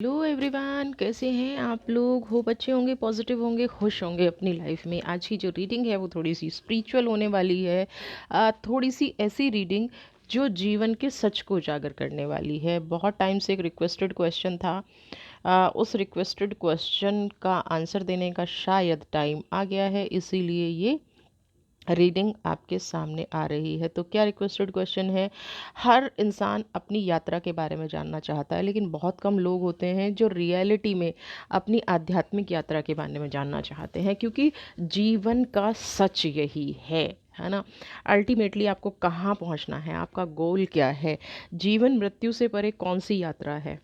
Hello everyone, कैसे हैं आप लोग? होप अच्छे होंगे, पॉजिटिव होंगे, खुश होंगे अपनी लाइफ में। आज की जो रीडिंग है वो थोड़ी सी स्पिरिचुअल होने वाली है। थोड़ी सी ऐसी रीडिंग जो जीवन के सच को उजागर करने वाली है। बहुत टाइम से एक रिक्वेस्टेड क्वेश्चन था। उस रिक्वेस्टेड क्वेश्चन का आंसर देने का शायद टाइम आ गया है, इसीलिए ये रीडिंग आपके सामने आ रही है। तो क्या रिक्वेस्टेड क्वेश्चन है? हर इंसान अपनी यात्रा के बारे में जानना चाहता है, लेकिन बहुत कम लोग होते हैं जो रियलिटी में अपनी आध्यात्मिक यात्रा के बारे में जानना चाहते हैं, क्योंकि जीवन का सच यही है ना। अल्टीमेटली आपको कहाँ पहुँचना है, आपका गोल क्या है, जीवन मृत्यु से परे कौन सी यात्रा है।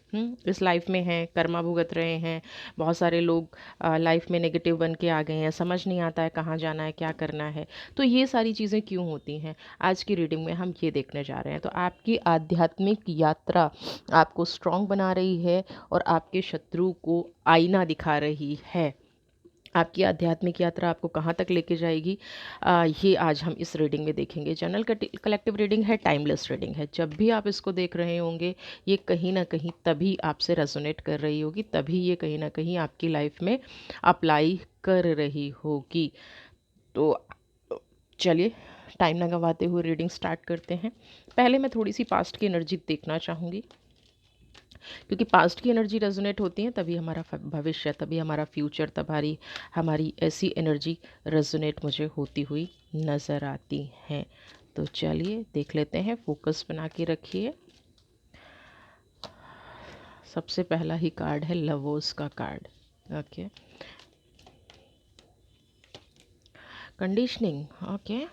इस लाइफ में है, कर्मा भुगत रहे हैं। बहुत सारे लोग लाइफ में नेगेटिव बन के आ गए हैं, समझ नहीं आता है कहाँ जाना है, क्या करना है। तो ये सारी चीज़ें क्यों होती हैं, आज की रीडिंग में हम ये देखने जा रहे हैं। तो आपकी आध्यात्मिक यात्रा आपको स्ट्रांग बना रही है और आपके शत्रु को आईना दिखा रही है। आपकी आध्यात्मिक यात्रा आपको कहाँ तक लेके जाएगी, ये आज हम इस रीडिंग में देखेंगे। जनरल कलेक्टिव रीडिंग है, टाइमलेस रीडिंग है। जब भी आप इसको देख रहे होंगे, ये कहीं ना कहीं तभी आपसे रेजोनेट कर रही होगी, तभी ये कहीं ना कहीं आपकी लाइफ में अप्लाई कर रही होगी। तो चलिए, टाइम ना गंवाते हुए रीडिंग स्टार्ट करते हैं। पहले मैं थोड़ी सी पास्ट की एनर्जी देखना चाहूँगी, क्योंकि पास्ट की एनर्जी रेजोनेट होती है तभी हमारा भविष्य, तभी हमारा फ्यूचर, तभी हमारी ऐसी एनर्जी रेजोनेट मुझे होती हुई नज़र आती हैं। तो चलिए देख लेते हैं, फोकस बना के रखिए। सबसे पहला ही कार्ड है लवर्स का card. Okay, conditioning. Okay,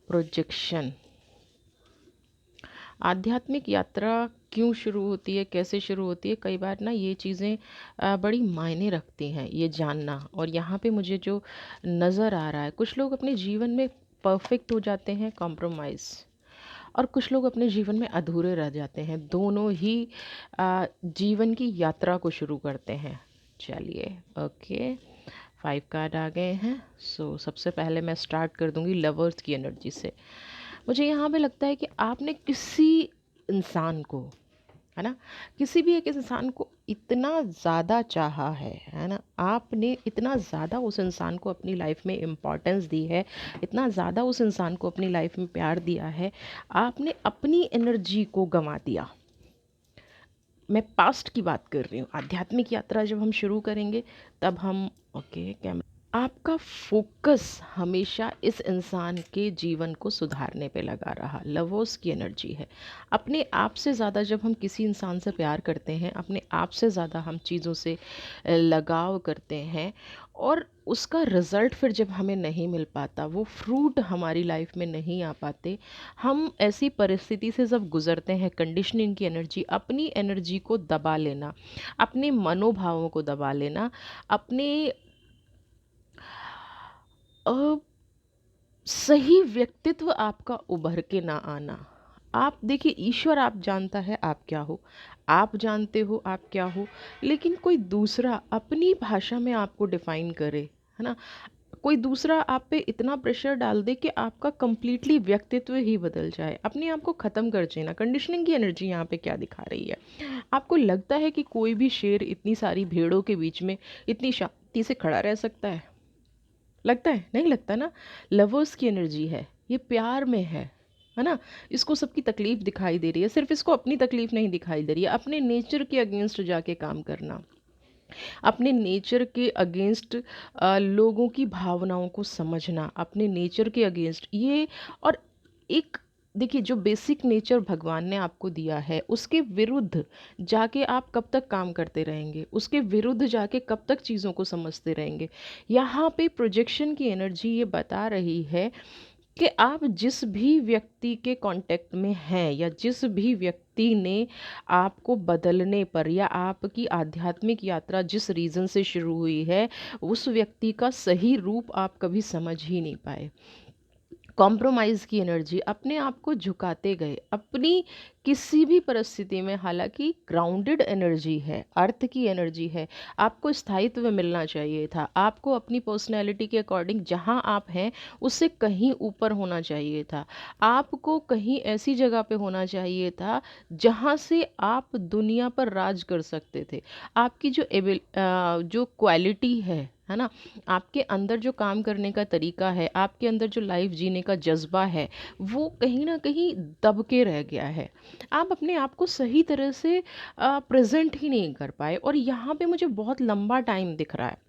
projection. आध्यात्मिक यात्रा क्यों शुरू होती है, कैसे शुरू होती है, कई बार ना ये चीज़ें बड़ी मायने रखती हैं, ये जानना। और यहाँ पे मुझे जो नज़र आ रहा है, कुछ लोग अपने जीवन में परफेक्ट हो जाते हैं, कॉम्प्रोमाइज़, और कुछ लोग अपने जीवन में अधूरे रह जाते हैं। दोनों ही जीवन की यात्रा को शुरू करते हैं। चलिए, ओके, 5 कार्ड आ गए हैं। सबसे पहले मैं स्टार्ट कर दूंगी लवर्स की एनर्जी से। मुझे यहाँ पे लगता है कि आपने किसी इंसान को, है ना, किसी भी एक इंसान को इतना ज़्यादा चाहा है ना, आपने इतना ज़्यादा उस इंसान को अपनी लाइफ में इम्पोर्टेंस दी है, इतना ज़्यादा उस इंसान को अपनी लाइफ में प्यार दिया है, आपने अपनी एनर्जी को गंवा दिया। मैं पास्ट की बात कर रही हूँ। आध्यात्मिक यात्रा जब हम शुरू करेंगे तब हम, ओके कैमरा, आपका फोकस हमेशा इस इंसान के जीवन को सुधारने पे लगा रहा। लवर्स की एनर्जी है। अपने आप से ज़्यादा जब हम किसी इंसान से प्यार करते हैं, अपने आप से ज़्यादा हम चीज़ों से लगाव करते हैं, और उसका रिज़ल्ट फिर जब हमें नहीं मिल पाता, वो फ्रूट हमारी लाइफ में नहीं आ पाते, हम ऐसी परिस्थिति से जब गुज़रते हैं, कंडीशनिंग की एनर्जी, अपनी एनर्जी को दबा लेना, अपने मनोभावों को दबा लेना, अपने अ, सही व्यक्तित्व आपका उभर के ना आना। आप देखिए, ईश्वर आप जानता है आप क्या हो, आप जानते हो आप क्या हो, लेकिन कोई दूसरा अपनी भाषा में आपको डिफाइन करे, है ना, कोई दूसरा आप पे इतना प्रेशर डाल दे कि आपका कंप्लीटली व्यक्तित्व ही बदल जाए, अपने आप को ख़त्म कर देना। कंडीशनिंग की एनर्जी यहाँ पे क्या दिखा रही है? आपको लगता है कि कोई भी शेर इतनी सारी भेड़ों के बीच में इतनी शांति से खड़ा रह सकता है? लगता है? नहीं लगता ना। लवर्स की एनर्जी है, ये प्यार में है ना। इसको सबकी तकलीफ दिखाई दे रही है, सिर्फ इसको अपनी तकलीफ नहीं दिखाई दे रही है। अपने नेचर के अगेंस्ट जाके काम करना, अपने नेचर के अगेंस्ट लोगों की भावनाओं को समझना, अपने नेचर के अगेंस्ट ये। और एक, देखिए, जो बेसिक नेचर भगवान ने आपको दिया है, उसके विरुद्ध जाके आप कब तक काम करते रहेंगे, उसके विरुद्ध जाके कब तक चीज़ों को समझते रहेंगे। यहाँ पे प्रोजेक्शन की एनर्जी ये बता रही है कि आप जिस भी व्यक्ति के कांटेक्ट में हैं, या जिस भी व्यक्ति ने आपको बदलने पर, या आपकी आध्यात्मिक यात्रा जिस रीज़न से शुरू हुई है, उस व्यक्ति का सही रूप आप कभी समझ ही नहीं पाए। कॉम्प्रोमाइज़ की एनर्जी, अपने आप को झुकाते गए अपनी किसी भी परिस्थिति में। हालांकि ग्राउंडेड एनर्जी है, अर्थ की एनर्जी है, आपको स्थायित्व मिलना चाहिए था, आपको अपनी पर्सनैलिटी के अकॉर्डिंग जहाँ आप हैं उससे कहीं ऊपर होना चाहिए था, आपको कहीं ऐसी जगह पे होना चाहिए था जहाँ से आप दुनिया पर राज कर सकते थे। आपकी जो क्वालिटी है ना, आपके अंदर जो काम करने का तरीका है, आपके अंदर जो लाइफ जीने का जज्बा है, वो कहीं ना कहीं दब के रह गया है। आप अपने आप को सही तरह से प्रेजेंट ही नहीं कर पाए, और यहाँ पे मुझे बहुत लंबा टाइम दिख रहा है।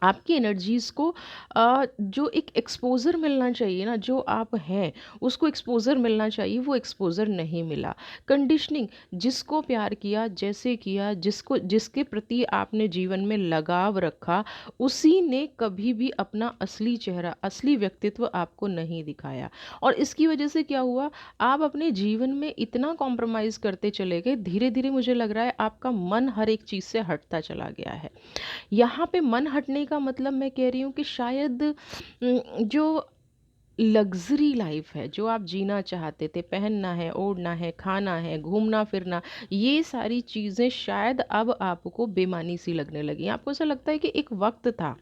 आपकी एनर्जीज़ को जो एक एक्सपोज़र मिलना चाहिए ना, जो आप हैं उसको एक्सपोज़र मिलना चाहिए, वो एक्सपोज़र नहीं मिला। कंडीशनिंग, जिसको प्यार किया, जैसे किया, जिसको जिसके प्रति आपने जीवन में लगाव रखा, उसी ने कभी भी अपना असली चेहरा, असली व्यक्तित्व आपको नहीं दिखाया। और इसकी वजह से क्या हुआ, आप अपने जीवन में इतना कॉम्प्रोमाइज़ करते चले गए, धीरे धीरे मुझे लग रहा है आपका मन हर एक चीज़ से हटता चला गया है। यहाँ पे मन हटने का मतलब मैं कह रही हूँ कि शायद जो लग्ज़री लाइफ है, जो आप जीना चाहते थे, पहनना है, ओढ़ना है, खाना है, घूमना फिरना, ये सारी चीज़ें शायद अब आपको बेमानी सी लगने लगी। आपको ऐसा लगता है कि एक वक्त था,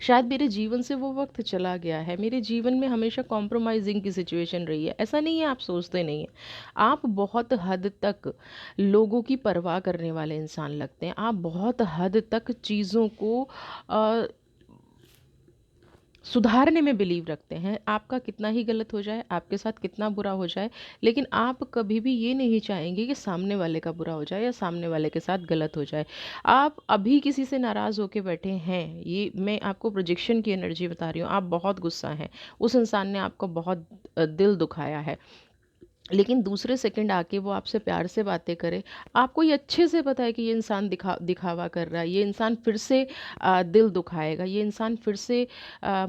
शायद मेरे जीवन से वो वक्त चला गया है, मेरे जीवन में हमेशा कॉम्प्रोमाइजिंग की सिचुएशन रही है। ऐसा नहीं है आप सोचते नहीं हैं, आप बहुत हद तक लोगों की परवाह करने वाले इंसान लगते हैं, आप बहुत हद तक चीज़ों को अ, सुधारने में बिलीव रखते हैं। आपका कितना ही गलत हो जाए, आपके साथ कितना बुरा हो जाए, लेकिन आप कभी भी ये नहीं चाहेंगे कि सामने वाले का बुरा हो जाए या सामने वाले के साथ गलत हो जाए। आप अभी किसी से नाराज़ होके बैठे हैं, ये मैं आपको प्रोजेक्शन की एनर्जी बता रही हूँ, आप बहुत गुस्सा हैं, उस इंसान ने आपको बहुत दिल दुखाया है, लेकिन दूसरे सेकंड आके वो आपसे प्यार से बातें करे, आपको ये अच्छे से पता है कि ये इंसान दिखावा कर रहा है, ये इंसान फिर से दिल दुखाएगा, ये इंसान फिर से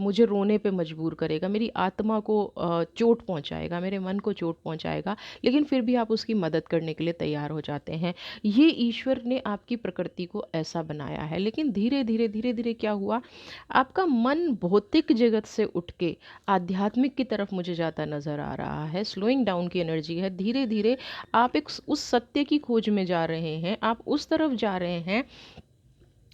मुझे रोने पे मजबूर करेगा, मेरी आत्मा को चोट पहुंचाएगा, मेरे मन को चोट पहुंचाएगा, लेकिन फिर भी आप उसकी मदद करने के लिए तैयार हो जाते हैं। ये ईश्वर ने आपकी प्रकृति को ऐसा बनाया है। लेकिन धीरे धीरे धीरे धीरे क्या हुआ, आपका मन भौतिक जगत से उठ के आध्यात्मिक की तरफ मुझे जाता नज़र आ रहा है। स्लोइंग डाउन की एनर्जी है, धीरे धीरे आप एक उस सत्य की खोज में जा रहे हैं, आप उस तरफ जा रहे हैं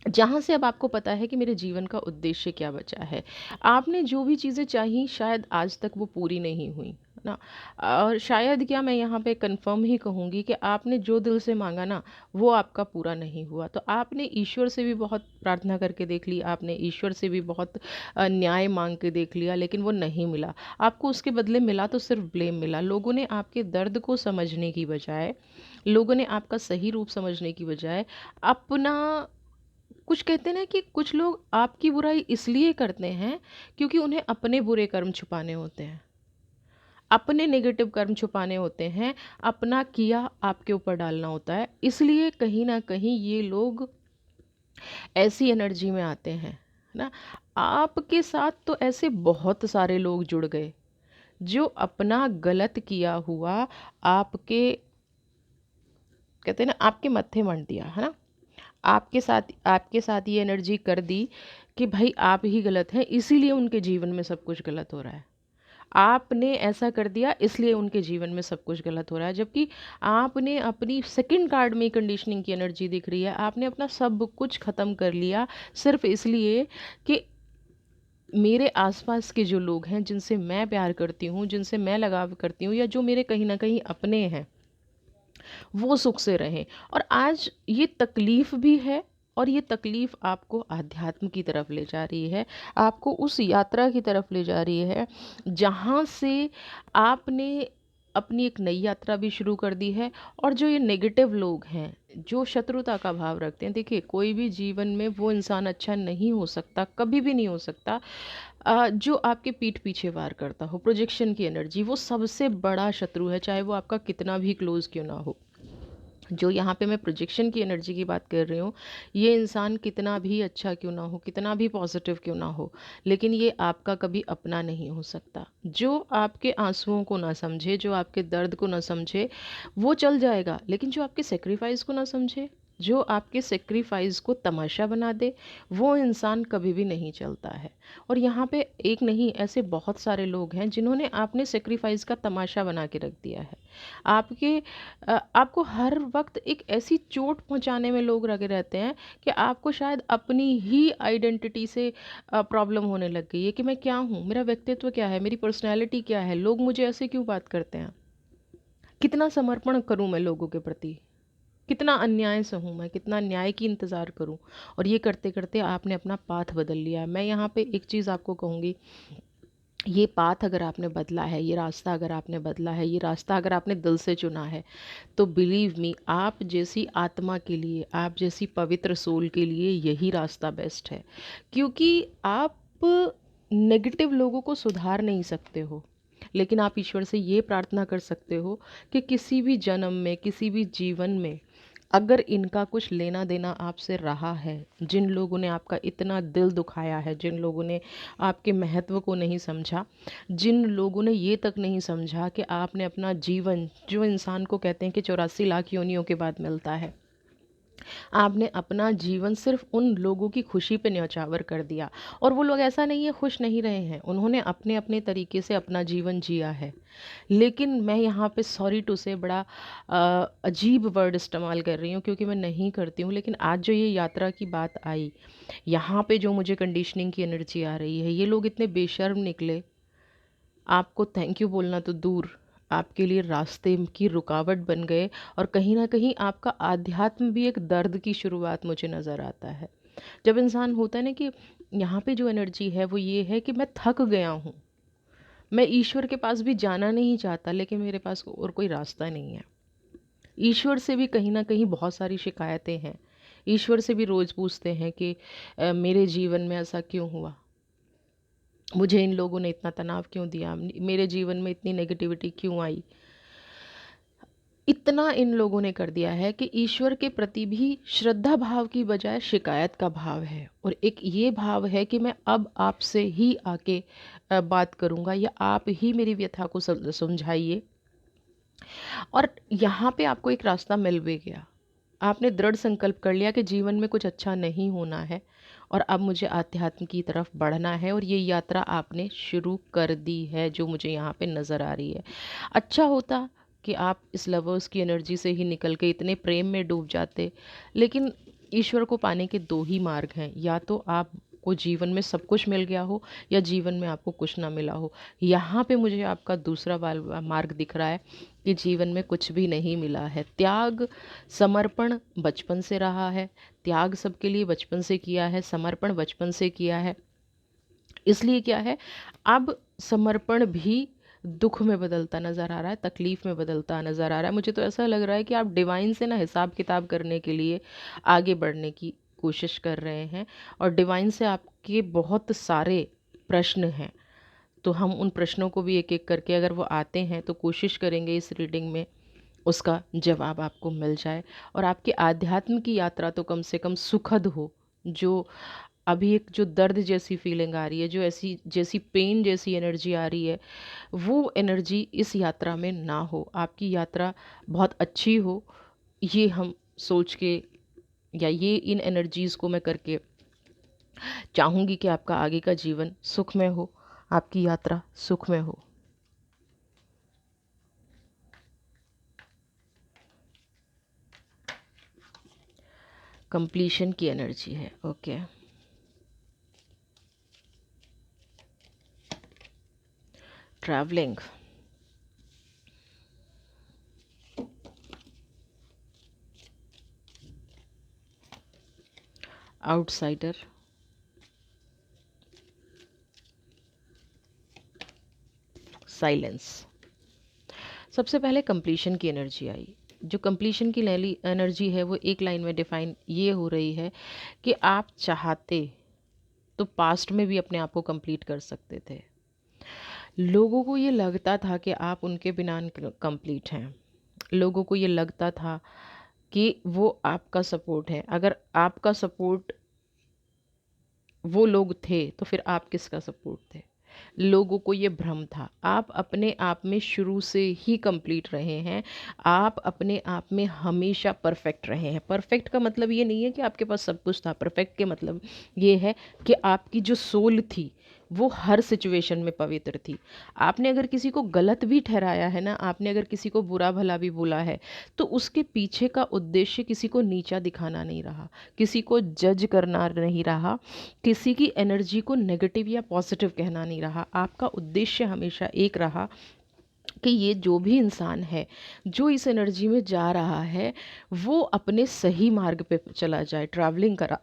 जहाँ से अब आपको पता है कि मेरे जीवन का उद्देश्य क्या बचा है। आपने जो भी चीज़ें चाही शायद आज तक वो पूरी नहीं हुई, है ना? और शायद क्या, मैं यहाँ पे कंफर्म ही कहूँगी कि आपने जो दिल से मांगा ना, वो आपका पूरा नहीं हुआ। तो आपने ईश्वर से भी बहुत प्रार्थना करके देख ली, आपने ईश्वर से भी बहुत न्याय मांग के देख लिया, लेकिन वो नहीं मिला। आपको उसके बदले मिला तो सिर्फ ब्लेम मिला। लोगों ने आपके दर्द को समझने की बजाय, लोगों ने आपका सही रूप समझने की बजाय अपना, कुछ कहते हैं ना कि कुछ लोग आपकी बुराई इसलिए करते हैं क्योंकि उन्हें अपने बुरे कर्म छुपाने होते हैं, अपने नेगेटिव कर्म छुपाने होते हैं, अपना किया आपके ऊपर डालना होता है, इसलिए कहीं ना कहीं ये लोग ऐसी एनर्जी में आते हैं, है ना? आपके साथ तो ऐसे बहुत सारे लोग जुड़ गए जो अपना गलत किया हुआ आपके, कहते हैं ना, आपके मत्थे मढ़ दिया, है ना? आपके साथ ये एनर्जी कर दी कि भाई आप ही गलत हैं, इसीलिए उनके जीवन में सब कुछ गलत हो रहा है। आपने ऐसा कर दिया इसलिए उनके जीवन में सब कुछ गलत हो रहा है, जबकि आपने अपनी सेकंड कार्ड में कंडीशनिंग की एनर्जी दिख रही है, आपने अपना सब कुछ ख़त्म कर लिया सिर्फ इसलिए कि मेरे आसपास के जो लोग हैं, जिनसे मैं प्यार करती हूँ, जिनसे मैं लगाव करती हूँ, या जो मेरे कहीं ना कहीं अपने हैं, वो सुख से रहें। और आज ये तकलीफ़ भी है, और ये तकलीफ़ आपको आध्यात्म की तरफ ले जा रही है, आपको उस यात्रा की तरफ ले जा रही है जहाँ से आपने अपनी एक नई यात्रा भी शुरू कर दी है। और जो ये नेगेटिव लोग हैं, जो शत्रुता का भाव रखते हैं, देखिए कोई भी जीवन में वो इंसान अच्छा नहीं हो सकता, कभी भी नहीं हो सकता जो आपके पीठ पीछे वार करता हो। प्रोजेक्शन की एनर्जी वो सबसे बड़ा शत्रु है, चाहे वो आपका कितना भी क्लोज क्यों ना हो। जो यहाँ पे मैं प्रोजेक्शन की एनर्जी की बात कर रही हूँ, ये इंसान कितना भी अच्छा क्यों ना हो, कितना भी पॉजिटिव क्यों ना हो, लेकिन ये आपका कभी अपना नहीं हो सकता। जो आपके आंसुओं को ना समझे, जो आपके दर्द को ना समझे, वो चल जाएगा, लेकिन जो आपके सेक्रीफाइस को ना समझे, जो आपके सेक्रीफाइस को तमाशा बना दे, वो इंसान कभी भी नहीं चलता है। और यहाँ पे एक नहीं, ऐसे बहुत सारे लोग हैं जिन्होंने आपने सेक्रीफाइस का तमाशा बना के रख दिया है। आपके आपको हर वक्त एक ऐसी चोट पहुँचाने में लोग लगे रहते हैं कि आपको शायद अपनी ही आइडेंटिटी से प्रॉब्लम होने लग गई है कि मैं क्या हूँ, मेरा व्यक्तित्व क्या है, मेरी पर्सनैलिटी क्या है, लोग मुझे ऐसे क्यों बात करते हैं, कितना समर्पण करूँ मैं लोगों के प्रति, कितना अन्याय सहूँ मैं, कितना न्याय की इंतज़ार करूँ। और ये करते करते आपने अपना पाथ बदल लिया है। मैं यहाँ पे एक चीज़ आपको कहूँगी, ये पाथ अगर आपने बदला है, ये रास्ता अगर आपने बदला है, ये रास्ता अगर आपने दिल से चुना है, तो बिलीव मी, आप जैसी आत्मा के लिए, आप जैसी पवित्र सोल के लिए यही रास्ता बेस्ट है। क्योंकि आप नेगेटिव लोगों को सुधार नहीं सकते हो, लेकिन आप ईश्वर से ये प्रार्थना कर सकते हो कि किसी भी जन्म में, किसी भी जीवन में, अगर इनका कुछ लेना देना आपसे रहा है, जिन लोगों ने आपका इतना दिल दुखाया है, जिन लोगों ने आपके महत्व को नहीं समझा, जिन लोगों ने ये तक नहीं समझा कि आपने अपना जीवन, जो इंसान को कहते हैं कि 84 लाख योनियों के बाद मिलता है, आपने अपना जीवन सिर्फ उन लोगों की खुशी पे न्यौछावर कर दिया। और वो लोग ऐसा नहीं है खुश नहीं रहे हैं, उन्होंने अपने अपने तरीके से अपना जीवन जिया है। लेकिन मैं यहाँ पे सॉरी टू से बड़ा अजीब वर्ड इस्तेमाल कर रही हूँ, क्योंकि मैं नहीं करती हूँ, लेकिन आज जो ये यात्रा की बात आई, यहाँ पे जो मुझे कंडीशनिंग की एनर्जी आ रही है, ये लोग इतने बेशर्म निकले, आपको थैंक यू बोलना तो दूर, आपके लिए रास्ते की रुकावट बन गए। और कहीं ना कहीं आपका आध्यात्म भी एक दर्द की शुरुआत मुझे नज़र आता है। जब इंसान होता है ना कि यहाँ पे जो एनर्जी है वो ये है कि मैं थक गया हूँ, मैं ईश्वर के पास भी जाना नहीं चाहता, लेकिन मेरे पास और कोई रास्ता नहीं है। ईश्वर से भी कहीं ना कहीं बहुत सारी शिकायतें हैं, ईश्वर से भी रोज़ पूछते हैं कि मेरे जीवन में ऐसा क्यों हुआ, मुझे इन लोगों ने इतना तनाव क्यों दिया, मेरे जीवन में इतनी नेगेटिविटी क्यों आई। इतना इन लोगों ने कर दिया है कि ईश्वर के प्रति भी श्रद्धा भाव की बजाय शिकायत का भाव है। और एक ये भाव है कि मैं अब आपसे ही आके बात करूँगा, या आप ही मेरी व्यथा को समझाइए। और यहाँ पे आपको एक रास्ता मिल भी गया, आपने दृढ़ संकल्प कर लिया कि जीवन में कुछ अच्छा नहीं होना है और अब मुझे आध्यात्म की तरफ बढ़ना है, और ये यात्रा आपने शुरू कर दी है जो मुझे यहाँ पे नज़र आ रही है। अच्छा होता कि आप इस लवर्स की एनर्जी से ही निकल के इतने प्रेम में डूब जाते, लेकिन ईश्वर को पाने के दो ही मार्ग हैं, या तो आपको जीवन में सब कुछ मिल गया हो, या जीवन में आपको कुछ ना मिला हो। यहाँ पे मुझे आपका दूसरा मार्ग दिख रहा है कि जीवन में कुछ भी नहीं मिला है। त्याग, समर्पण बचपन से रहा है, त्याग सबके लिए बचपन से किया है, समर्पण बचपन से किया है। इसलिए क्या है, अब समर्पण भी दुख में बदलता नज़र आ रहा है, तकलीफ़ में बदलता नज़र आ रहा है। मुझे तो ऐसा लग रहा है कि आप डिवाइन से ना हिसाब किताब करने के लिए आगे बढ़ने की कोशिश कर रहे हैं, और डिवाइन से आपके बहुत सारे प्रश्न हैं। तो हम उन प्रश्नों को भी एक एक करके, अगर वो आते हैं तो कोशिश करेंगे इस रीडिंग में उसका जवाब आपको मिल जाए, और आपके आध्यात्म की यात्रा तो कम से कम सुखद हो। जो अभी एक जो दर्द जैसी फीलिंग आ रही है, जो ऐसी जैसी पेन जैसी एनर्जी आ रही है, वो एनर्जी इस यात्रा में ना हो, आपकी यात्रा बहुत अच्छी हो। ये हम सोच के, या ये इन एनर्जीज़ को मैं करके चाहूँगी कि आपका आगे का जीवन सुखमय हो, आपकी यात्रा सुखमय हो। कंप्लीशन की एनर्जी है, ओके। Travelling, outsider, silence. सबसे पहले कंप्लीशन की एनर्जी आई। जो कंप्लीशन की एनर्जी है वो एक लाइन में डिफाइन ये हो रही है कि आप चाहते तो पास्ट में भी अपने आप को कंप्लीट कर सकते थे। लोगों को ये लगता था कि आप उनके बिना कंप्लीट हैं, लोगों को ये लगता था कि वो आपका सपोर्ट है। अगर आपका सपोर्ट वो लोग थे तो फिर आप किसका सपोर्ट थे। लोगों को ये भ्रम था। आप अपने आप में शुरू से ही कंप्लीट रहे हैं। आप अपने आप में हमेशा परफेक्ट रहे हैं। परफेक्ट का मतलब ये नहीं है कि आपके पास सब कुछ था। परफेक्ट के मतलब ये है कि आपकी जो सोल थी वो हर सिचुएशन में पवित्र थी। आपने अगर किसी को गलत भी ठहराया है ना, आपने अगर किसी को बुरा भला भी बोला है, तो उसके पीछे का उद्देश्य किसी को नीचा दिखाना नहीं रहा, किसी को जज करना नहीं रहा, किसी की एनर्जी को नेगेटिव या पॉजिटिव कहना नहीं रहा। आपका उद्देश्य हमेशा एक रहा कि ये जो भी इंसान है जो इस एनर्जी में जा रहा है वो अपने सही मार्ग पे चला जाए। ट्रैवलिंग करा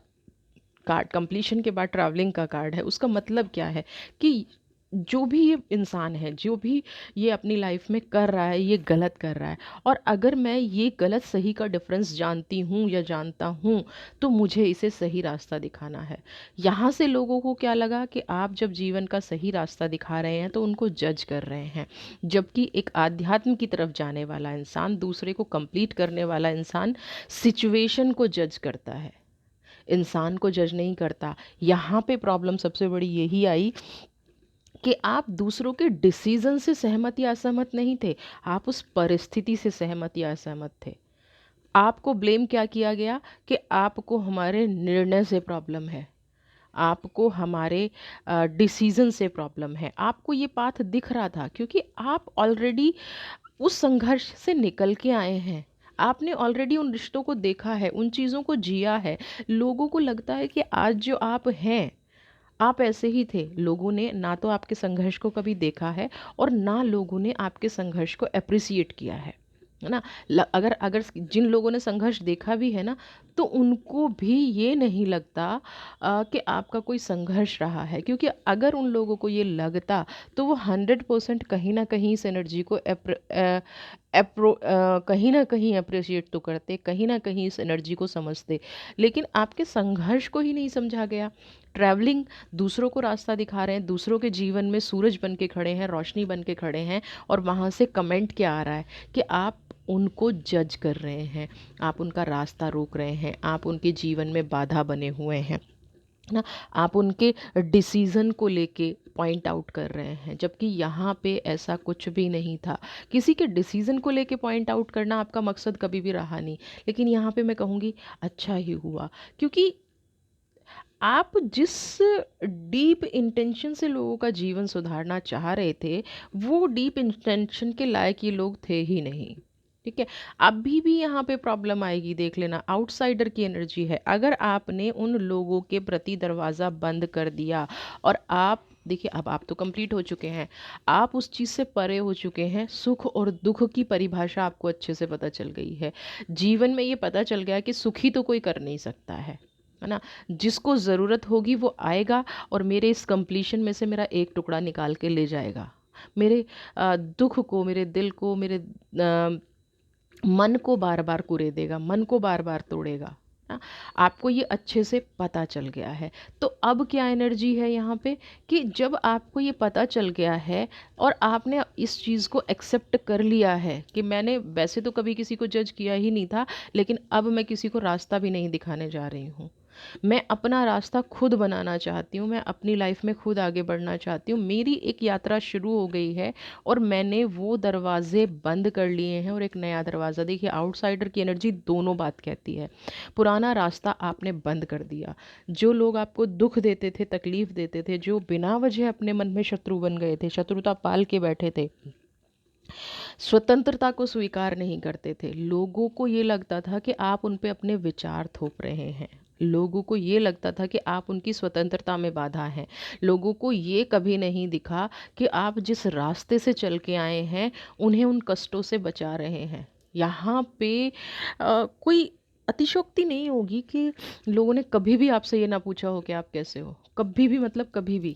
कार्ड, कंप्लीशन के बाद ट्रैवलिंग का कार्ड है। उसका मतलब क्या है कि जो भी ये इंसान है, जो भी ये अपनी लाइफ में कर रहा है, ये गलत कर रहा है, और अगर मैं ये गलत सही का डिफरेंस जानती हूँ या जानता हूँ तो मुझे इसे सही रास्ता दिखाना है। यहाँ से लोगों को क्या लगा कि आप जब जीवन का सही रास्ता दिखा रहे हैं तो उनको जज कर रहे हैं, जबकि एक आध्यात्म की तरफ जाने वाला इंसान, दूसरे को कंप्लीट करने वाला इंसान सिचुएशन को जज करता है, इंसान को जज नहीं करता। यहाँ पे प्रॉब्लम सबसे बड़ी यही आई कि आप दूसरों के डिसीजन से सहमत या असहमत नहीं थे, आप उस परिस्थिति से सहमत या असहमत थे। आपको ब्लेम क्या किया गया कि आपको हमारे निर्णय से प्रॉब्लम है, आपको हमारे डिसीजन से प्रॉब्लम है। आपको ये पाथ दिख रहा था क्योंकि आप ऑलरेडी उस संघर्ष से निकल के आए हैं। आपने ऑलरेडी उन रिश्तों को देखा है, उन चीज़ों को जिया है। लोगों को लगता है कि आज जो आप हैं, आप ऐसे ही थे। लोगों ने ना तो आपके संघर्ष को कभी देखा है और ना लोगों ने आपके संघर्ष को अप्रिसिएट किया है ना। अगर अगर जिन लोगों ने संघर्ष देखा भी है ना, तो उनको भी ये नहीं लगता कि आपका कोई संघर्ष रहा है, क्योंकि अगर उन लोगों को ये लगता तो वो 100% कहीं ना कहीं इस एनर्जी को कहीं ना कहीं अप्रिशिएट तो करते, कहीं ना कहीं इस एनर्जी को समझते। लेकिन आपके संघर्ष को ही नहीं समझा गया। ट्रैवलिंग, दूसरों को रास्ता दिखा रहे हैं, दूसरों के जीवन में सूरज बन के खड़े हैं, रोशनी बन के खड़े हैं, और वहाँ से कमेंट क्या आ रहा है कि आप उनको जज कर रहे हैं, आप उनका रास्ता रोक रहे हैं, आप उनके जीवन में बाधा बने हुए हैं ना, आप उनके डिसीज़न को लेके पॉइंट आउट कर रहे हैं, जबकि यहाँ पे ऐसा कुछ भी नहीं था। किसी के डिसीज़न को लेके पॉइंट आउट करना आपका मकसद कभी भी रहा नहीं। लेकिन यहाँ पे मैं कहूँगी अच्छा ही हुआ, क्योंकि आप जिस डीप इंटेंशन से लोगों का जीवन सुधारना चाह रहे थे, वो डीप इंटेंशन के लायक ये लोग थे ही नहीं। ठीक है। अभी भी यहाँ पे प्रॉब्लम आएगी, देख लेना, आउटसाइडर की एनर्जी है। अगर आपने उन लोगों के प्रति दरवाज़ा बंद कर दिया, और आप देखिए, अब आप तो कंप्लीट हो चुके हैं, आप उस चीज़ से परे हो चुके हैं। सुख और दुख की परिभाषा आपको अच्छे से पता चल गई है। जीवन में ये पता चल गया कि सुखी तो कोई कर नहीं सकता है ना। जिसको ज़रूरत होगी वो आएगा और मेरे इस कंप्लीशन में से मेरा एक टुकड़ा निकाल के ले जाएगा। मेरे दुख को, मेरे दिल को, मेरे मन को बार बार कुरेदेगा, मन को बार बार तोड़ेगा ना। आपको ये अच्छे से पता चल गया है। तो अब क्या एनर्जी है यहाँ पे कि जब आपको ये पता चल गया है और आपने इस चीज़ को एक्सेप्ट कर लिया है कि मैंने वैसे तो कभी किसी को जज किया ही नहीं था, लेकिन अब मैं किसी को रास्ता भी नहीं दिखाने जा रही हूँ। मैं अपना रास्ता खुद बनाना चाहती हूँ, मैं अपनी लाइफ में खुद आगे बढ़ना चाहती हूँ। मेरी एक यात्रा शुरू हो गई है और मैंने वो दरवाजे बंद कर लिए हैं और एक नया दरवाज़ा, देखिए आउटसाइडर की एनर्जी दोनों बात कहती है। पुराना रास्ता आपने बंद कर दिया। जो लोग आपको दुख देते थे, तकलीफ देते थे, जो बिना वजह अपने मन में शत्रु बन गए थे, शत्रुता पाल के बैठे थे, स्वतंत्रता को स्वीकार नहीं करते थे, लोगों को ये लगता था कि आप उन पे अपने विचार थोप रहे हैं, लोगों को ये लगता था कि आप उनकी स्वतंत्रता में बाधा हैं, लोगों को ये कभी नहीं दिखा कि आप जिस रास्ते से चल के आए हैं उन्हें उन कष्टों से बचा रहे हैं। यहाँ पे कोई अतिशोक्ति नहीं होगी कि लोगों ने कभी भी आपसे ये ना पूछा हो कि आप कैसे हो। कभी भी, मतलब कभी भी,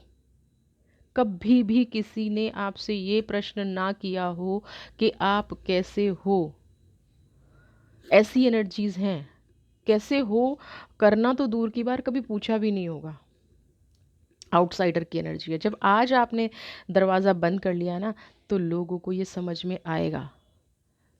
कभी भी किसी ने आपसे ये प्रश्न ना किया हो कि आप कैसे हो। ऐसी एनर्जीज हैं। कैसे हो करना तो दूर की बात, कभी पूछा भी नहीं होगा। आउटसाइडर की एनर्जी है। जब आज आपने दरवाज़ा बंद कर लिया ना, तो लोगों को ये समझ में आएगा,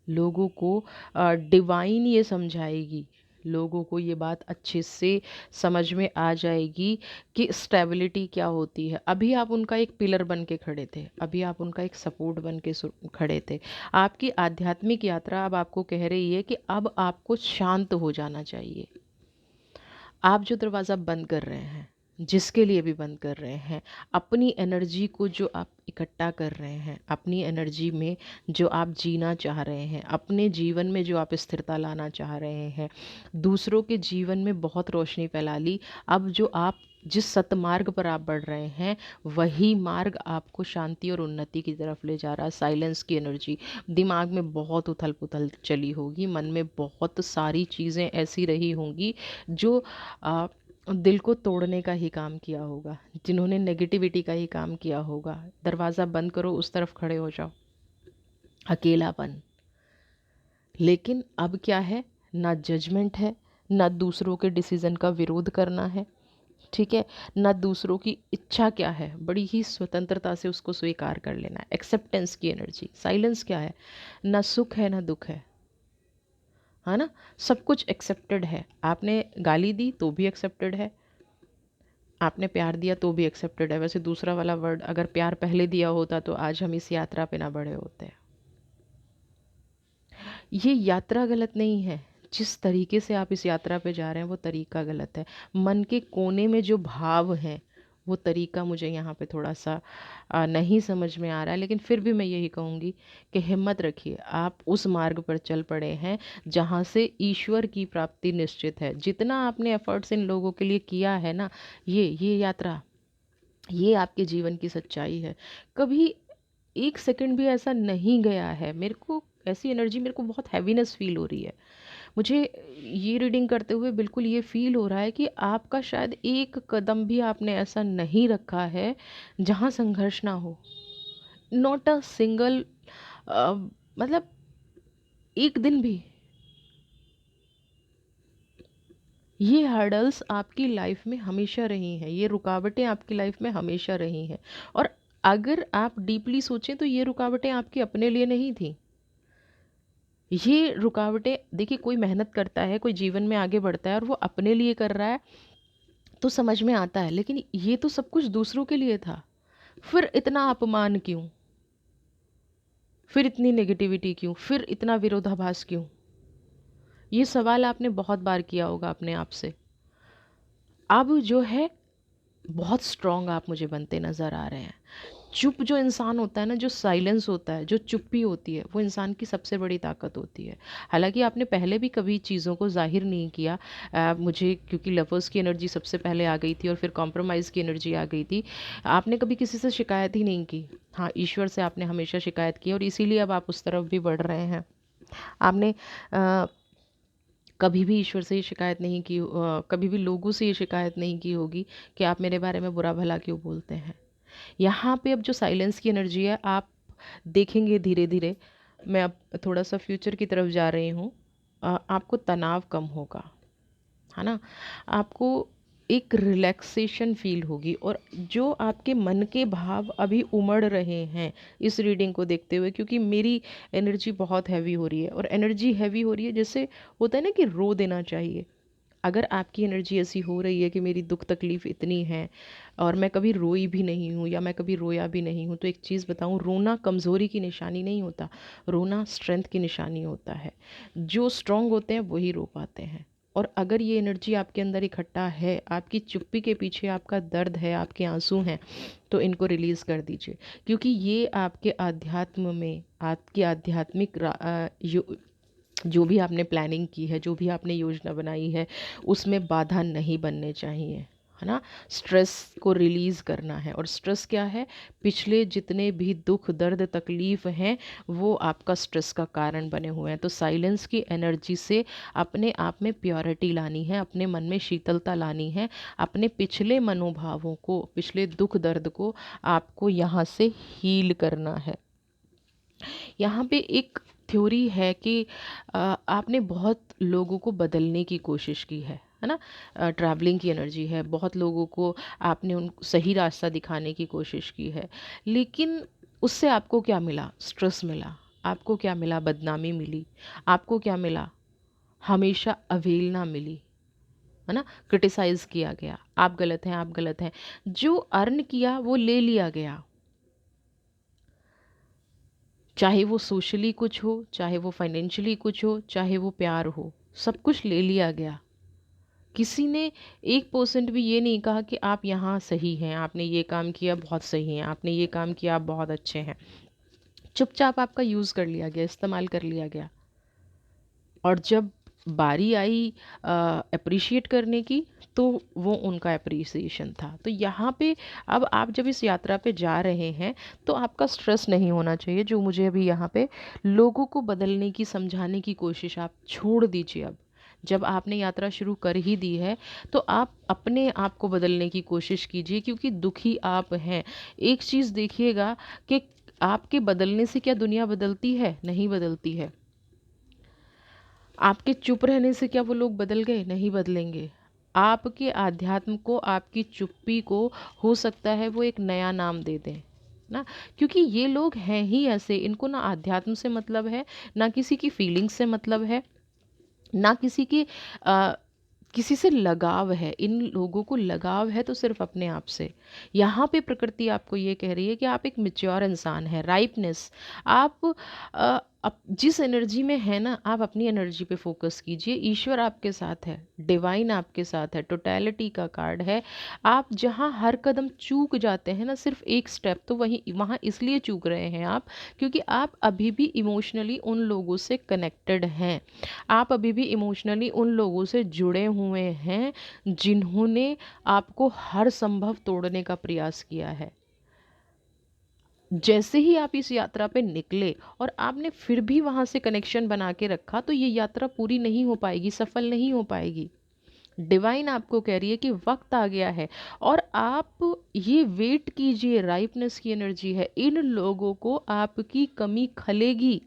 लोगों को डिवाइन ये समझाएगी, लोगों को ये बात अच्छे से समझ में आ जाएगी कि स्टेबिलिटी क्या होती है। अभी आप उनका एक पिलर बन के खड़े थे, अभी आप उनका एक सपोर्ट बन के खड़े थे। आपकी आध्यात्मिक यात्रा अब आपको कह रही है कि अब आपको शांत हो जाना चाहिए। आप जो दरवाज़ा बंद कर रहे हैं, जिसके लिए भी बंद कर रहे हैं, अपनी एनर्जी को जो आप इकट्ठा कर रहे हैं, अपनी एनर्जी में जो आप जीना चाह रहे हैं, अपने जीवन में जो आप स्थिरता लाना चाह रहे हैं, दूसरों के जीवन में बहुत रोशनी फैला ली। अब जो आप जिस सतमार्ग पर आप बढ़ रहे हैं, वही मार्ग आपको शांति और उन्नति की तरफ ले जा रहा है। साइलेंस की एनर्जी, दिमाग में बहुत उथल पुथल चली होगी, मन में बहुत सारी चीज़ें ऐसी रही होंगी जो आ, दिल को तोड़ने का ही काम किया होगा, जिन्होंने नेगेटिविटी का ही काम किया होगा। दरवाज़ा बंद करो, उस तरफ खड़े हो जाओ, अकेलापन। लेकिन अब क्या है, ना जजमेंट है, ना दूसरों के डिसीज़न का विरोध करना है, ठीक है, ना दूसरों की इच्छा क्या है, बड़ी ही स्वतंत्रता से उसको स्वीकार कर लेना है। एक्सेप्टेंस की एनर्जी। साइलेंस क्या है, ना सुख है ना दुख है ना, सब कुछ एक्सेप्टेड है। आपने गाली दी तो भी एक्सेप्टेड है, आपने प्यार दिया तो भी एक्सेप्टेड है। वैसे दूसरा वाला वर्ड, अगर प्यार पहले दिया होता तो आज हम इस यात्रा पे ना बढ़े होते। ये यात्रा गलत नहीं है, जिस तरीके से आप इस यात्रा पे जा रहे हैं वो तरीका गलत है। मन के कोने में जो भाव हैं, वो तरीका मुझे यहाँ पे थोड़ा सा नहीं समझ में आ रहा है। लेकिन फिर भी मैं यही कहूँगी कि हिम्मत रखिए, आप उस मार्ग पर चल पड़े हैं जहाँ से ईश्वर की प्राप्ति निश्चित है। जितना आपने एफर्ट्स इन लोगों के लिए किया है ना, ये यात्रा, ये आपके जीवन की सच्चाई है। कभी एक सेकंड भी ऐसा नहीं गया है। मेरे को ऐसी एनर्जी, मेरे को बहुत हैवीनेस फील हो रही है। मुझे ये रीडिंग करते हुए बिल्कुल ये फील हो रहा है कि आपका शायद एक कदम भी आपने ऐसा नहीं रखा है जहाँ संघर्ष ना हो। नॉट अ सिंगल, मतलब एक दिन भी। ये हर्डल्स आपकी लाइफ में हमेशा रही हैं, ये रुकावटें आपकी लाइफ में हमेशा रही हैं। और अगर आप डीपली सोचें तो ये रुकावटें आपके अपने लिए नहीं थी। ये रुकावटें, देखिए, कोई मेहनत करता है, कोई जीवन में आगे बढ़ता है और वो अपने लिए कर रहा है तो समझ में आता है। लेकिन ये तो सब कुछ दूसरों के लिए था। फिर इतना अपमान क्यों, फिर इतनी नेगेटिविटी क्यों, फिर इतना विरोधाभास क्यों? ये सवाल आपने बहुत बार किया होगा अपने आप से। अब जो है, बहुत स्ट्रॉन्ग आप मुझे बनते नज़र आ रहे हैं। चुप जो इंसान होता है ना, जो साइलेंस होता है, जो चुप्पी होती है, वो इंसान की सबसे बड़ी ताकत होती है। हालांकि आपने पहले भी कभी चीज़ों को जाहिर नहीं किया, मुझे, क्योंकि लवर्स की एनर्जी सबसे पहले आ गई थी और फिर कॉम्प्रोमाइज़ की एनर्जी आ गई थी। आपने कभी किसी से शिकायत ही नहीं की। हाँ, ईश्वर से आपने हमेशा शिकायत की और इसीलिए अब आप उस तरफ भी बढ़ रहे हैं। आपने कभी भी ईश्वर से ये शिकायत नहीं की, कभी भी लोगों से ये शिकायत नहीं की होगी कि आप मेरे बारे में बुरा भला क्यों बोलते हैं। यहाँ पे अब जो साइलेंस की एनर्जी है, आप देखेंगे धीरे धीरे, मैं अब थोड़ा सा फ्यूचर की तरफ जा रही हूँ, आपको तनाव कम होगा, है ना, आपको एक रिलैक्सेशन फील होगी। और जो आपके मन के भाव अभी उमड़ रहे हैं इस रीडिंग को देखते हुए, क्योंकि मेरी एनर्जी बहुत हैवी हो रही है, और एनर्जी हैवी हो रही है, जैसे होता है ना कि रो देना चाहिए। अगर आपकी एनर्जी ऐसी हो रही है कि मेरी दुख तकलीफ़ इतनी है और मैं कभी रोई भी नहीं हूँ या मैं कभी रोया भी नहीं हूँ, तो एक चीज़ बताऊँ, रोना कमज़ोरी की निशानी नहीं होता, रोना स्ट्रेंथ की निशानी होता है। जो स्ट्रांग होते हैं वही रो पाते हैं। और अगर ये एनर्जी आपके अंदर इकट्ठा है, आपकी चुप्पी के पीछे आपका दर्द है, आपके आंसू हैं, तो इनको रिलीज़ कर दीजिए। क्योंकि ये आपके आध्यात्म में, आपकी आध्यात्मिक जो भी आपने प्लानिंग की है, जो भी आपने योजना बनाई है, उसमें बाधा नहीं बनने चाहिए, है ना। स्ट्रेस को रिलीज़ करना है। और स्ट्रेस क्या है, पिछले जितने भी दुख दर्द तकलीफ़ हैं, वो आपका स्ट्रेस का कारण बने हुए हैं। तो साइलेंस की एनर्जी से अपने आप में प्योरिटी लानी है, अपने मन में शीतलता लानी है, अपने पिछले मनोभावों को, पिछले दुख दर्द को आपको यहाँ से हील करना है। यहाँ पे एक थ्योरी है कि आपने बहुत लोगों को बदलने की कोशिश की है ना। ट्रैवलिंग की एनर्जी है, बहुत लोगों को आपने उन सही रास्ता दिखाने की कोशिश की है। लेकिन उससे आपको क्या मिला? स्ट्रेस मिला। आपको क्या मिला? बदनामी मिली। आपको क्या मिला? हमेशा अवहेलना मिली, है ना, क्रिटिसाइज किया गया, आप गलत हैं, आप गलत हैं। जो अर्न किया वो ले लिया गया, चाहे वो सोशली कुछ हो, चाहे वो फाइनेंशियली कुछ हो, चाहे वो प्यार हो, सब कुछ ले लिया गया। किसी ने 1% भी ये नहीं कहा कि आप यहाँ सही हैं, आपने ये काम किया बहुत सही हैं, आपने ये काम किया आप बहुत अच्छे हैं। चुपचाप आपका यूज़ कर लिया गया, इस्तेमाल कर लिया गया। और जब बारी आई अप्रिशिएट करने की, तो वो उनका अप्रिसिएशन था। तो यहाँ पे अब आप जब इस यात्रा पे जा रहे हैं तो आपका स्ट्रेस नहीं होना चाहिए, जो मुझे अभी यहाँ पे लोगों को बदलने की, समझाने की कोशिश आप छोड़ दीजिए। अब जब आपने यात्रा शुरू कर ही दी है तो आप अपने आप को बदलने की कोशिश कीजिए, क्योंकि दुखी आप हैं। एक चीज़ देखिएगा कि आपके बदलने से क्या दुनिया बदलती है? नहीं बदलती है। आपके चुप रहने से क्या वो लोग बदल गए? नहीं बदलेंगे। आपके आध्यात्म को, आपकी चुप्पी को, हो सकता है वो एक नया नाम दे दें ना, क्योंकि ये लोग हैं ही ऐसे। इनको ना आध्यात्म से मतलब है, ना किसी की फीलिंग्स से मतलब है, ना किसी की किसी से लगाव है। इन लोगों को लगाव है तो सिर्फ अपने आप से। यहाँ पे प्रकृति आपको ये कह रही है कि आप एक मैच्योर इंसान है, राइपनेस। आप जिस एनर्जी में है ना, आप अपनी एनर्जी पे फोकस कीजिए। ईश्वर आपके साथ है, डिवाइन आपके साथ है, टोटलिटी का कार्ड है। आप जहाँ हर कदम चूक जाते हैं ना, सिर्फ एक स्टेप, तो वहीं वहाँ इसलिए चूक रहे हैं आप, क्योंकि आप अभी भी इमोशनली उन लोगों से कनेक्टेड हैं। आप अभी भी इमोशनली उन लोगों से जुड़े हुए हैं जिन्होंने आपको हर संभव तोड़ने का प्रयास किया है। जैसे ही आप इस यात्रा पे निकले और आपने फिर भी वहाँ से कनेक्शन बना के रखा, तो ये यात्रा पूरी नहीं हो पाएगी, सफल नहीं हो पाएगी। डिवाइन आपको कह रही है कि वक्त आ गया है, और आप ये वेट कीजिए। राइपनेस की एनर्जी है। इन लोगों को आपकी कमी खलेगी,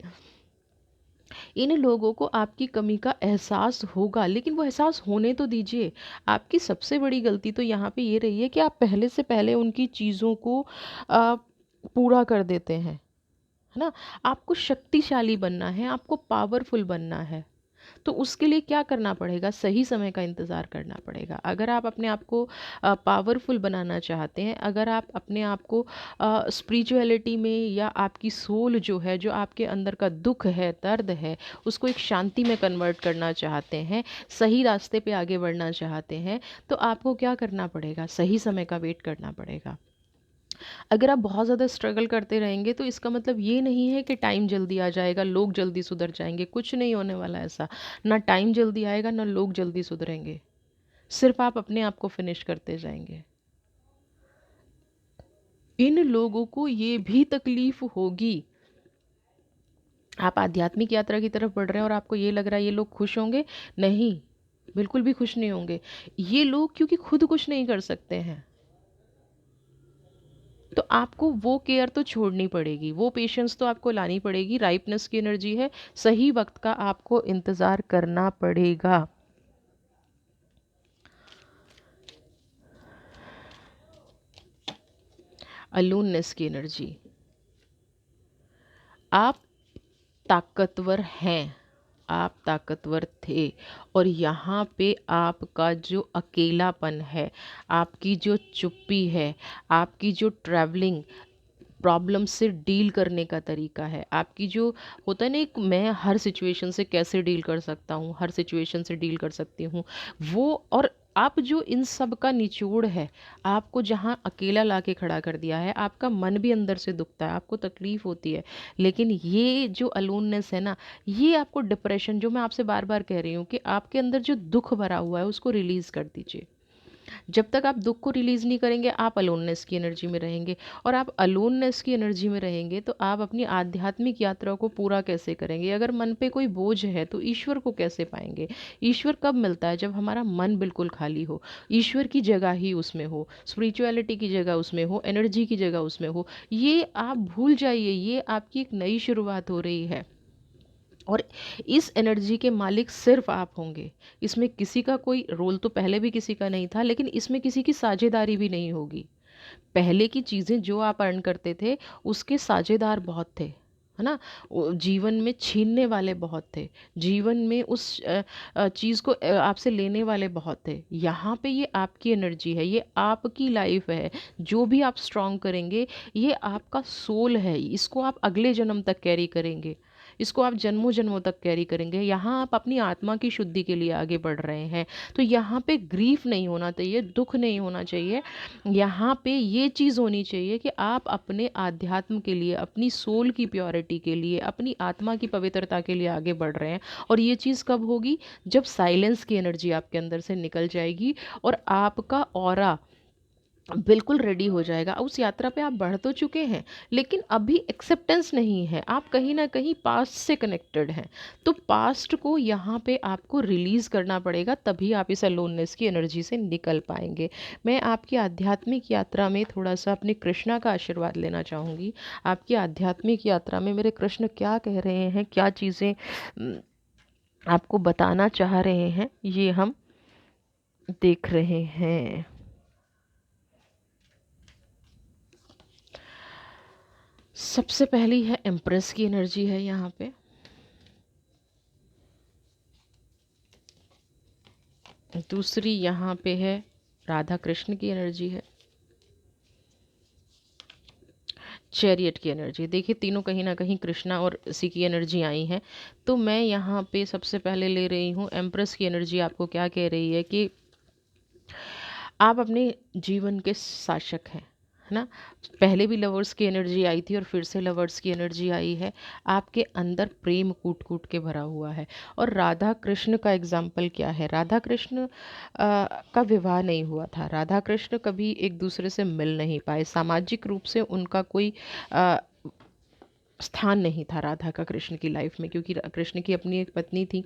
इन लोगों को आपकी कमी का एहसास होगा, लेकिन वो एहसास होने तो दीजिए। आपकी सबसे बड़ी गलती तो यहाँ पे ये रही है कि आप पहले से पहले उनकी चीज़ों को आ, पूरा कर देते हैं, है ना। आपको शक्तिशाली बनना है, आपको पावरफुल बनना है, तो उसके लिए क्या करना पड़ेगा? सही समय का इंतज़ार करना पड़ेगा। अगर आप अपने आप को पावरफुल बनाना चाहते हैं, अगर आप अपने आप को स्पिरिचुअलिटी में, या आपकी सोल जो है, जो आपके अंदर का दुख है, दर्द है, उसको एक शांति में कन्वर्ट करना चाहते हैं, सही रास्ते पे आगे बढ़ना चाहते हैं, तो आपको क्या करना पड़ेगा? सही समय का वेट करना पड़ेगा। अगर आप बहुत ज़्यादा स्ट्रगल करते रहेंगे तो इसका मतलब ये नहीं है कि टाइम जल्दी आ जाएगा, लोग जल्दी सुधर जाएंगे। कुछ नहीं होने वाला ऐसा। ना टाइम जल्दी आएगा, ना लोग जल्दी सुधरेंगे। सिर्फ आप अपने आप को फिनिश करते जाएंगे। इन लोगों को ये भी तकलीफ होगी। आप आध्यात्मिक यात्रा की तरफ बढ़ रहे हैं और आपको ये लग रहा है ये लोग खुश होंगे। नहीं, बिल्कुल भी खुश नहीं होंगे ये लोग, क्योंकि खुद कुछ नहीं कर सकते हैं। तो आपको वो केयर तो छोड़नी पड़ेगी, वो पेशेंस तो आपको लानी पड़ेगी। राइपनेस की एनर्जी है, सही वक्त का आपको इंतज़ार करना पड़ेगा। अलोननेस की एनर्जी, आप ताकतवर हैं, आप ताकतवर थे, और यहाँ पे आपका जो अकेलापन है, आपकी जो चुप्पी है, आपकी जो ट्रैवलिंग प्रॉब्लम से डील करने का तरीका है, आपकी जो होता है ना एक, मैं हर सिचुएशन से कैसे डील कर सकता हूँ, हर सिचुएशन से डील कर सकती हूँ, वो, और आप जो इन सब का निचोड़ है, आपको जहाँ अकेला ला के खड़ा कर दिया है, आपका मन भी अंदर से दुखता है, आपको तकलीफ़ होती है, लेकिन ये जो अलोननेस है ना, ये आपको डिप्रेशन, जो मैं आपसे बार बार कह रही हूँ कि आपके अंदर जो दुख भरा हुआ है उसको रिलीज़ कर दीजिए। जब तक आप दुख को रिलीज़ नहीं करेंगे, आप अलोननेस की एनर्जी में रहेंगे, और आप अलोननेस की एनर्जी में रहेंगे तो आप अपनी आध्यात्मिक यात्रा को पूरा कैसे करेंगे? अगर मन पे कोई बोझ है तो ईश्वर को कैसे पाएंगे? ईश्वर कब मिलता है? जब हमारा मन बिल्कुल खाली हो, ईश्वर की जगह ही उसमें हो, स्पिरिचुअलिटी की जगह उसमें हो, एनर्जी की जगह उसमें हो। ये आप भूल जाइए, ये आपकी एक नई शुरुआत हो रही है, और इस एनर्जी के मालिक सिर्फ आप होंगे। इसमें किसी का कोई रोल तो पहले भी किसी का नहीं था, लेकिन इसमें किसी की साझेदारी भी नहीं होगी। पहले की चीज़ें जो आप अर्न करते थे उसके साझेदार बहुत थे, है ना। जीवन में छीनने वाले बहुत थे, जीवन में उस चीज़ को आपसे लेने वाले बहुत थे। यहाँ पे ये आपकी एनर्जी है, ये आपकी लाइफ है। जो भी आप स्ट्रॉन्ग करेंगे, ये आपका सोल है, इसको आप अगले जन्म तक कैरी करेंगे, इसको आप जन्मों जन्मों तक कैरी करेंगे। यहाँ आप अपनी आत्मा की शुद्धि के लिए आगे बढ़ रहे हैं। तो यहाँ पे ग्रीफ नहीं होना चाहिए, दुख नहीं होना चाहिए। यहाँ पे ये चीज़ होनी चाहिए कि आप अपने आध्यात्म के लिए, अपनी सोल की प्योरिटी के लिए, अपनी आत्मा की पवित्रता के लिए आगे बढ़ रहे हैं। और ये चीज़ कब होगी? जब साइलेंस की एनर्जी आपके अंदर से निकल जाएगी और आपका ऑरा बिल्कुल रेडी हो जाएगा। उस यात्रा पे आप बढ़ तो चुके हैं, लेकिन अभी एक्सेप्टेंस नहीं है, आप कहीं ना कहीं पास्ट से कनेक्टेड हैं। तो पास्ट को यहाँ पे आपको रिलीज़ करना पड़ेगा, तभी आप इस अलोननेस की एनर्जी से निकल पाएंगे। मैं आपकी आध्यात्मिक यात्रा में थोड़ा सा अपने कृष्णा का आशीर्वाद लेना चाहूँगी। आपकी आध्यात्मिक यात्रा में मेरे कृष्ण क्या कह रहे हैं, क्या चीज़ें आपको बताना चाह रहे हैं, ये हम देख रहे हैं। सबसे पहली है एम्प्रेस की एनर्जी है यहाँ पे। दूसरी यहाँ पे है राधा कृष्ण की एनर्जी है। चैरियट की एनर्जी। देखिए तीनों कहीं ना कहीं कृष्णा और इसी की एनर्जी आई हैं। तो मैं यहाँ पे सबसे पहले ले रही हूँ एम्प्रेस की एनर्जी। आपको क्या कह रही है कि आप अपने जीवन के शासक हैं, है ना। पहले भी लवर्स की एनर्जी आई थी और फिर से लवर्स की एनर्जी आई है। आपके अंदर प्रेम कूट कूट के भरा हुआ है। और राधा कृष्ण का एग्जाम्पल क्या है? राधा कृष्ण का विवाह नहीं हुआ था, राधा कृष्ण कभी एक दूसरे से मिल नहीं पाए, सामाजिक रूप से उनका कोई अ, स्थान नहीं था राधा का कृष्ण की लाइफ में, क्योंकि कृष्ण की अपनी एक पत्नी थी।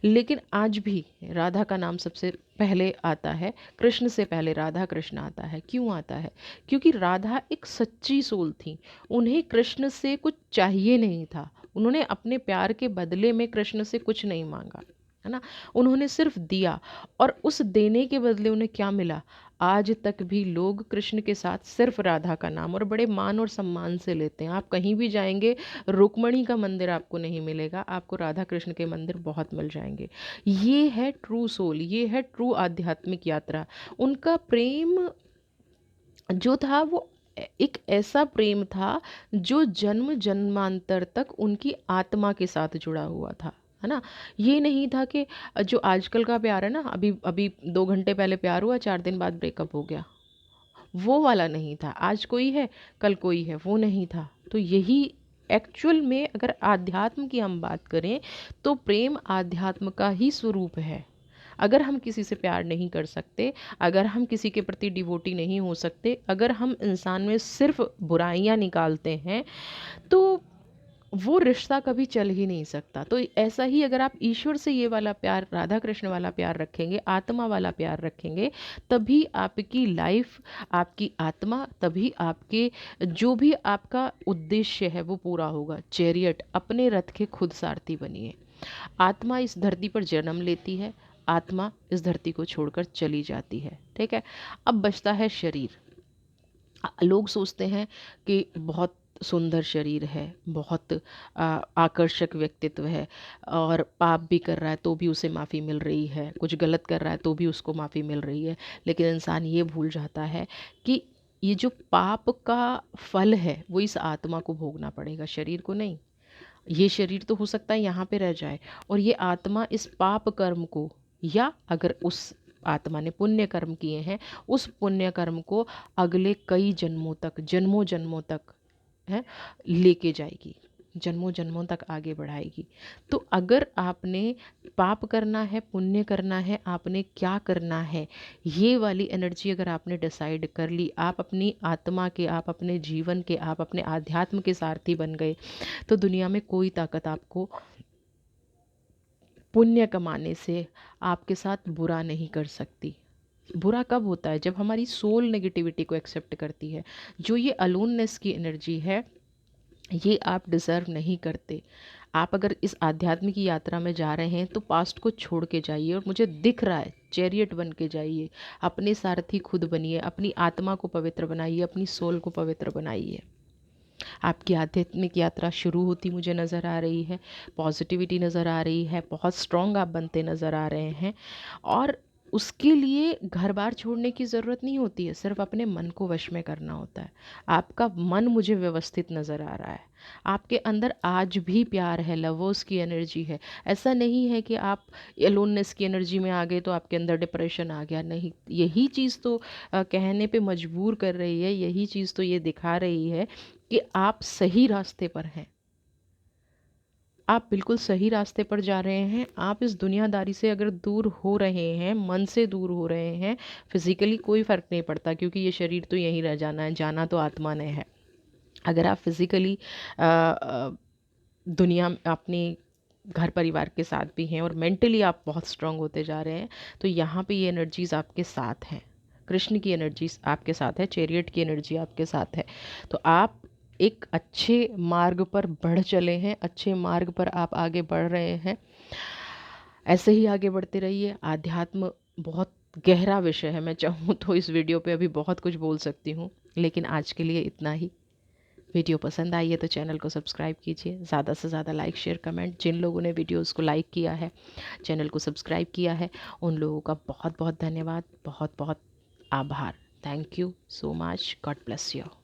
लेकिन आज भी राधा का नाम सबसे पहले आता है, कृष्ण से पहले राधा कृष्ण आता है। क्यों आता है? क्योंकि राधा एक सच्ची सोल थी, उन्हें कृष्ण से कुछ चाहिए नहीं था। उन्होंने अपने प्यार के बदले में कृष्ण से कुछ नहीं मांगा, है ना। उन्होंने सिर्फ दिया, और उस देने के बदले उन्हें क्या मिला? आज तक भी लोग कृष्ण के साथ सिर्फ राधा का नाम और बड़े मान और सम्मान से लेते हैं। आप कहीं भी जाएंगे, रुक्मणी का मंदिर आपको नहीं मिलेगा, आपको राधा कृष्ण के मंदिर बहुत मिल जाएंगे। ये है ट्रू सोल, ये है ट्रू आध्यात्मिक यात्रा। उनका प्रेम जो था वो एक ऐसा प्रेम था जो जन्म जन्मांतर तक उनकी आत्मा के साथ जुड़ा हुआ था, है ना। ये नहीं था कि जो आजकल का प्यार है ना, अभी अभी 2 घंटे पहले प्यार हुआ, 4 दिन बाद ब्रेकअप हो गया, वो वाला नहीं था। आज कोई है, कल कोई है, वो नहीं था। तो यही एक्चुअल में अगर आध्यात्म की हम बात करें, तो प्रेम आध्यात्म का ही स्वरूप है। अगर हम किसी से प्यार नहीं कर सकते, अगर हम किसी के प्रति डिवोटी नहीं हो सकते, अगर हम इंसान में सिर्फ बुराइयां निकालते हैं, तो वो रिश्ता कभी चल ही नहीं सकता। तो ऐसा ही अगर आप ईश्वर से ये वाला प्यार, राधा कृष्ण वाला प्यार रखेंगे, आत्मा वाला प्यार रखेंगे, तभी आपकी लाइफ, आपकी आत्मा, तभी आपके जो भी आपका उद्देश्य है वो पूरा होगा। चैरियट, अपने रथ के खुद सारथी बनिए। आत्मा इस धरती पर जन्म लेती है, आत्मा इस धरती को छोड़कर चली जाती है, ठीक है। अब बचता है शरीर। लोग सोचते हैं कि बहुत सुंदर शरीर है, बहुत आकर्षक व्यक्तित्व है, और पाप भी कर रहा है तो भी उसे माफ़ी मिल रही है, कुछ गलत कर रहा है तो भी उसको माफ़ी मिल रही है। लेकिन इंसान ये भूल जाता है कि ये जो पाप का फल है वो इस आत्मा को भोगना पड़ेगा, शरीर को नहीं। ये शरीर तो हो सकता है यहाँ पे रह जाए, और ये आत्मा इस पाप कर्म को, या अगर उस आत्मा ने पुण्य कर्म किए हैं, उस पुण्य कर्म को अगले कई जन्मों तक, जन्मों जन्मों तक है लेके जाएगी, जन्मों जन्मों तक आगे बढ़ाएगी। तो अगर आपने पाप करना है, पुण्य करना है, आपने क्या करना है, ये वाली एनर्जी अगर आपने डिसाइड कर ली, आप अपनी आत्मा के, आप अपने जीवन के, आप अपने आध्यात्म के सारथी बन गए, तो दुनिया में कोई ताकत आपको पुण्य कमाने से आपके साथ बुरा नहीं कर सकती। बुरा कब होता है? जब हमारी सोल नेगेटिविटी को एक्सेप्ट करती है। जो ये अलोननेस की एनर्जी है, ये आप डिज़र्व नहीं करते। आप अगर इस आध्यात्मिक यात्रा में जा रहे हैं तो पास्ट को छोड़ के जाइए, और मुझे दिख रहा है चैरियट बन के जाइए, अपने सारथी खुद बनिए, अपनी आत्मा को पवित्र बनाइए, अपनी सोल को पवित्र बनाइए। आपकी आध्यात्मिक यात्रा शुरू होती मुझे नज़र आ रही है, पॉजिटिविटी नज़र आ रही है, बहुत स्ट्रॉन्ग आप बनते नज़र आ रहे हैं। और उसके लिए घर बार छोड़ने की ज़रूरत नहीं होती है, सिर्फ अपने मन को वश में करना होता है। आपका मन मुझे व्यवस्थित नज़र आ रहा है, आपके अंदर आज भी प्यार है, लवर्स की एनर्जी है। ऐसा नहीं है कि आप एलोननेस की एनर्जी में आ गए तो आपके अंदर डिप्रेशन आ गया, नहीं। यही चीज़ तो कहने पे मजबूर कर रही है, यही चीज़ तो ये दिखा रही है कि आप सही रास्ते पर हैं, आप बिल्कुल सही रास्ते पर जा रहे हैं। आप इस दुनियादारी से अगर दूर हो रहे हैं, मन से दूर हो रहे हैं, फिज़िकली कोई फ़र्क नहीं पड़ता, क्योंकि ये शरीर तो यहीं रह जाना है, जाना तो आत्मा ने है। अगर आप फिज़िकली दुनिया अपने घर परिवार के साथ भी हैं और मेंटली आप बहुत स्ट्रांग होते जा रहे हैं, तो यहाँ पे ये एनर्जीज़ आपके साथ हैं। कृष्ण की एनर्जीज आपके साथ है, चैरियट की एनर्जी आपके साथ है। तो आप एक अच्छे मार्ग पर बढ़ चले हैं, अच्छे मार्ग पर आप आगे बढ़ रहे हैं। ऐसे ही आगे बढ़ते रहिए। आध्यात्म बहुत गहरा विषय है, मैं चाहूँ तो इस वीडियो पे अभी बहुत कुछ बोल सकती हूँ, लेकिन आज के लिए इतना ही। वीडियो पसंद आई है तो चैनल को सब्सक्राइब कीजिए, ज़्यादा से ज़्यादा लाइक शेयर कमेंट। जिन लोगों ने वीडियोस को लाइक किया है, चैनल को सब्सक्राइब किया है, उन लोगों का बहुत बहुत धन्यवाद, बहुत बहुत आभार। Thank you so much. God bless you.